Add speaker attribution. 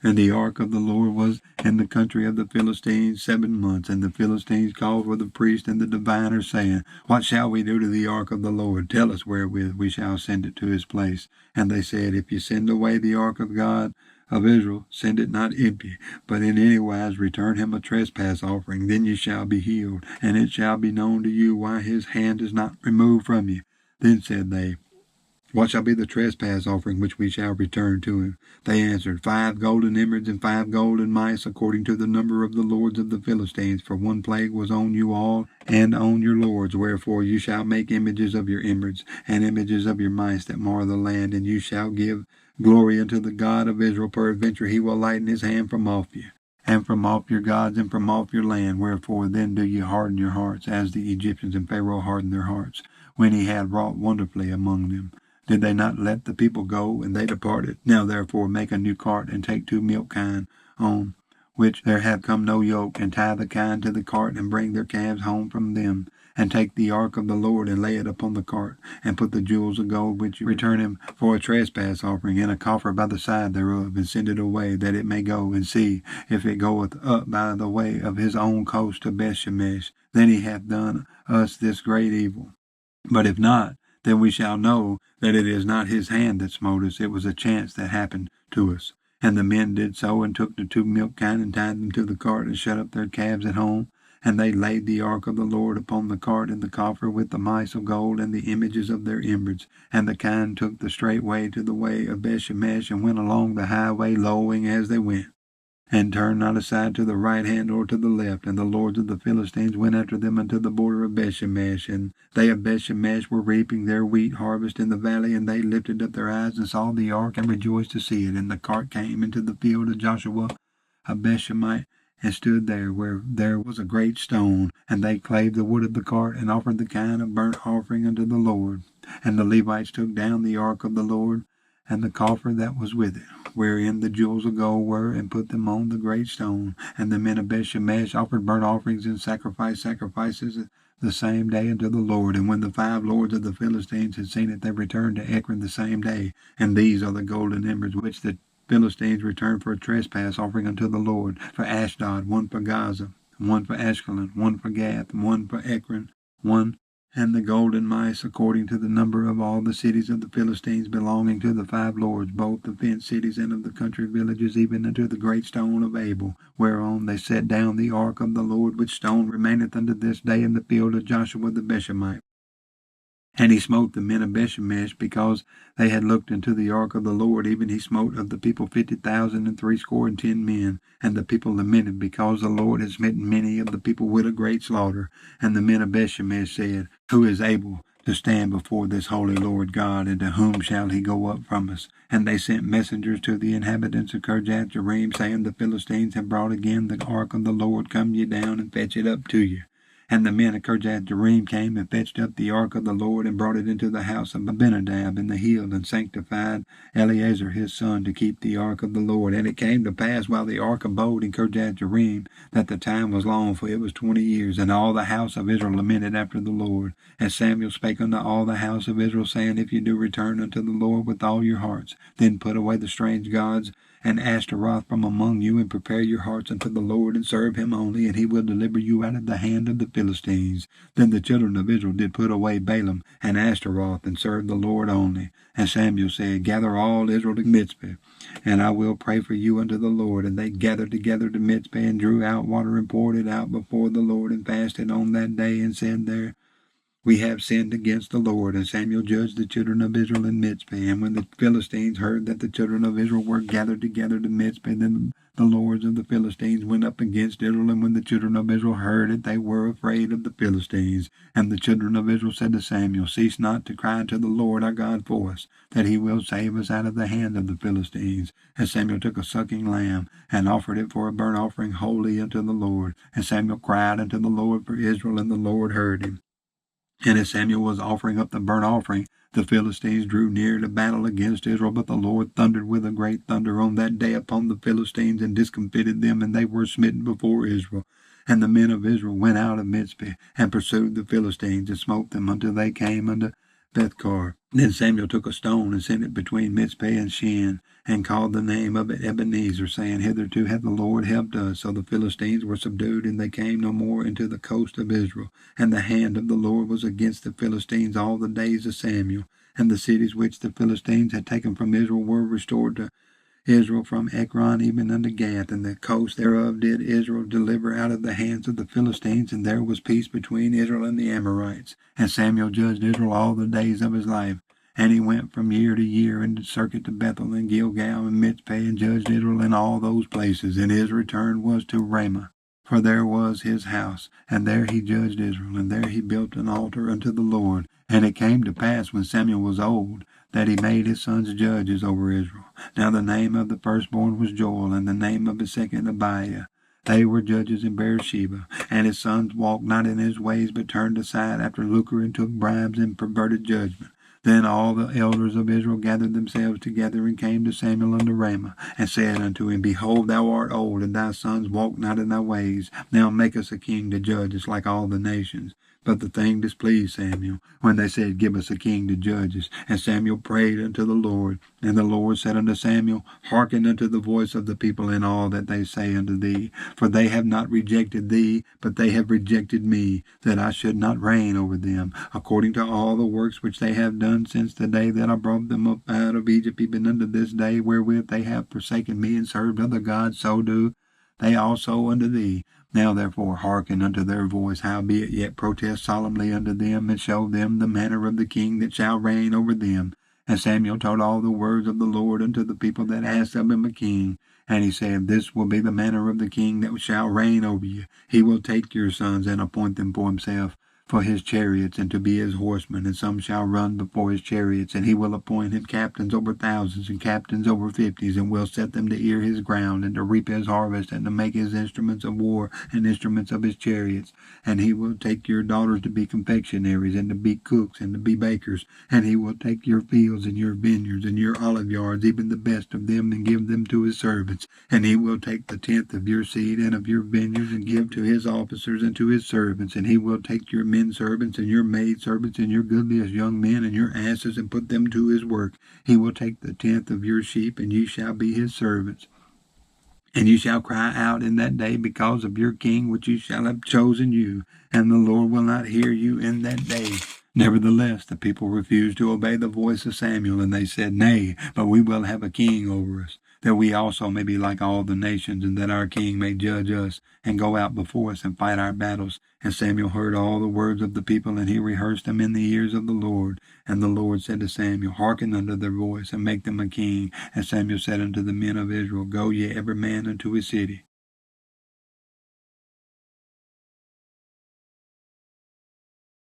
Speaker 1: And the ark of the Lord was in the country of the Philistines 7 months. And the Philistines called for the priest and the diviners, saying, What shall we do to the ark of the Lord? Tell us wherewith we shall send it to his place. And they said, If you send away the ark of God of Israel, send it not empty, but in any wise return him a trespass offering. Then you shall be healed, and it shall be known to you why his hand is not removed from you. Then said they, What shall be the trespass offering which we shall return to him? They answered, 5 golden emeralds and 5 golden mice, according to the number of the lords of the Philistines. For one plague was on you all, and on your lords. Wherefore you shall make images of your emeralds, and images of your mice that mar the land, and you shall give glory unto the God of Israel. Peradventure he will lighten his hand from off you, and from off your gods, and from off your land. Wherefore then do ye harden your hearts, as the Egyptians and Pharaoh hardened their hearts, when he had wrought wonderfully among them. Did they not let the people go, and they departed? Now therefore make a new cart, and take 2 milk kine, on which there have come no yoke, and tie the kine to the cart, and bring their calves home from them. And take the ark of the Lord, and lay it upon the cart, and put the jewels of gold which you return him for a trespass offering in a coffer by the side thereof, and send it away, that it may go, and see if it goeth up by the way of his own coast to Bethshemesh. Then he hath done us this great evil. But if not, then we shall know that it is not his hand that smote us, it was a chance that happened to us. And the men did so, and took the 2 milk kine, and tied them to the cart, and shut up their calves at home. And they laid the ark of the Lord upon the cart in the coffer, with the mice of gold, and the images of their emeralds. And the kine took the straight way to the way of Bethshemesh, and went along the highway, lowing as they went, and turned not aside to the right hand or to the left. And the lords of the Philistines went after them unto the border of Bethshemesh. And they of Bethshemesh were reaping their wheat harvest in the valley, and they lifted up their eyes and saw the ark, and rejoiced to see it. And the cart came into the field of Joshua of Bethshemite, and stood there where there was a great stone. And they clave the wood of the cart, and offered the kind of burnt offering unto the Lord. And the Levites took down the ark of the Lord, and the coffer that was with it, wherein the jewels of gold were, and put them on the great stone. And the men of Bethshemesh offered burnt offerings and sacrifices the same day unto the Lord. And when the 5 lords of the Philistines had seen it, they returned to Ekron the same day. And these are the golden emeralds which the Philistines returned for a trespass offering unto the Lord: for Ashdod, 1 for Gaza, 1 for Ashkelon, 1 for Gath, 1 for Ekron, 1. And the golden mice, according to the number of all the cities of the Philistines, belonging to the 5 lords, both the fenced cities and of the country villages, even unto the great stone of Abel, whereon they set down the ark of the Lord, which stone remaineth unto this day in the field of Joshua the Bethshemite. And he smote the men of Bethshemesh, because they had looked into the ark of the Lord. Even he smote of the people 50,000 and 60 men. And the people lamented, because the Lord had smitten many of the people with a great slaughter. And the men of Bethshemesh said, Who is able to stand before this holy Lord God, and to whom shall he go up from us? And they sent messengers to the inhabitants of Kirjath-jearim, saying, The Philistines have brought again the ark of the Lord. Come ye down, and fetch it up to you. And the men of Kirjath-jearim came and fetched up the ark of the Lord, and brought it into the house of Abinadab in the hill, and sanctified Eleazar his son to keep the ark of the Lord. And it came to pass, while the ark abode in Kirjath-jearim, that the time was long, for it was 20 years. And all the house of Israel lamented after the Lord. And Samuel spake unto all the house of Israel, saying, If you do return unto the Lord with all your hearts, then put away the strange gods and Ashtaroth from among you, and prepare your hearts unto the Lord, and serve him only, and he will deliver you out of the hand of the Philistines. Then the children of Israel did put away Balaam and Ashtaroth, and serve the Lord only. And Samuel said, Gather all Israel to Mizpeh, and I will pray for you unto the Lord. And they gathered together to Mizpeh, and drew out water, and poured it out before the Lord, and fasted on that day, and said there, We have sinned against the Lord. And Samuel judged the children of Israel in Mizpeh. And when the Philistines heard that the children of Israel were gathered together to Mizpeh, then the lords of the Philistines went up against Israel. And when the children of Israel heard it, they were afraid of the Philistines. And the children of Israel said to Samuel, Cease not to cry to the Lord our God for us, that he will save us out of the hand of the Philistines. And Samuel took a sucking lamb, and offered it for a burnt offering wholly unto the Lord. And Samuel cried unto the Lord for Israel, and the Lord heard him. And as Samuel was offering up the burnt offering, the Philistines drew near to battle against Israel. But the Lord thundered with a great thunder on that day upon the Philistines, and discomfited them, and they were smitten before Israel. And the men of Israel went out of Mizpeh, and pursued the Philistines, and smote them until they came unto Bethkar. Then Samuel took a stone and sent it between Mizpeh and Shen, and called the name of it Ebenezer, saying, Hitherto hath the Lord helped us. So the Philistines were subdued, and they came no more into the coast of Israel. And the hand of the Lord was against the Philistines all the days of Samuel. And the cities which the Philistines had taken from Israel were restored to Israel from Ekron even unto Gath, and the coast thereof did Israel deliver out of the hands of the Philistines, and there was peace between Israel and the Amorites. And Samuel judged Israel all the days of his life. And he went from year to year and did circuit to Bethel and Gilgal and Mizpeh, and judged Israel in all those places. And his return was to Ramah, for there was his house, and there he judged Israel, and there he built an altar unto the Lord. And it came to pass, when Samuel was old, that he made his sons judges over Israel. Now the name of the firstborn was Joel, and the name of his second Abiah. They were judges in Beersheba. And his sons walked not in his ways, but turned aside after lucre, and took bribes, and perverted judgment. Then all the elders of Israel gathered themselves together, and came to Samuel unto Ramah, and said unto him, Behold, thou art old, and thy sons walk not in thy ways. Now make us a king to judge us like all the nations. But the thing displeased Samuel, when they said, Give us a king to judge us. And Samuel prayed unto the Lord. And the Lord said unto Samuel, Hearken unto the voice of the people in all that they say unto thee. For they have not rejected thee, but they have rejected me, that I should not reign over them, according to all the works which they have done since the day that I brought them up out of Egypt, even unto this day, wherewith they have forsaken me and served other gods, so do they also unto thee. Now therefore hearken unto their voice, howbeit yet protest solemnly unto them, and show them the manner of the king that shall reign over them. And Samuel told all the words of the Lord unto the people that asked of him a king. And he said, This will be the manner of the king that shall reign over you. He will take your sons and appoint them for himself, for his chariots, and to be his horsemen, and some shall run before his chariots, and he will appoint him captains over thousands, and captains over fifties, and will set them to ear his ground, and to reap his harvest, and to make his instruments of war, and instruments of his chariots. And he will take your daughters to be confectionaries, and to be cooks, and to be bakers. And he will take your fields, and your vineyards, and your olive yards, even the best of them, and give them to his servants. And he will take the tenth of your seed and of your vineyards, and give to his officers and to his servants. And he will take your men servants and your maid servants and your goodliest young men and your asses, and put them to his work. He will take the tenth of your sheep, and ye shall be his servants. And you shall cry out in that day because of your king, which you shall have chosen you, and the Lord will not hear you in that day. Nevertheless, the people refused to obey the voice of Samuel, and they said, Nay, but we will have a king over us, that we also may be like all the nations, and that our king may judge us, and go out before us, and fight our battles. And Samuel heard all the words of the people, and he rehearsed them in the ears of the Lord. And the Lord said to Samuel, Hearken unto their voice, and make them a king. And Samuel said unto the men of Israel, Go ye every man unto his city.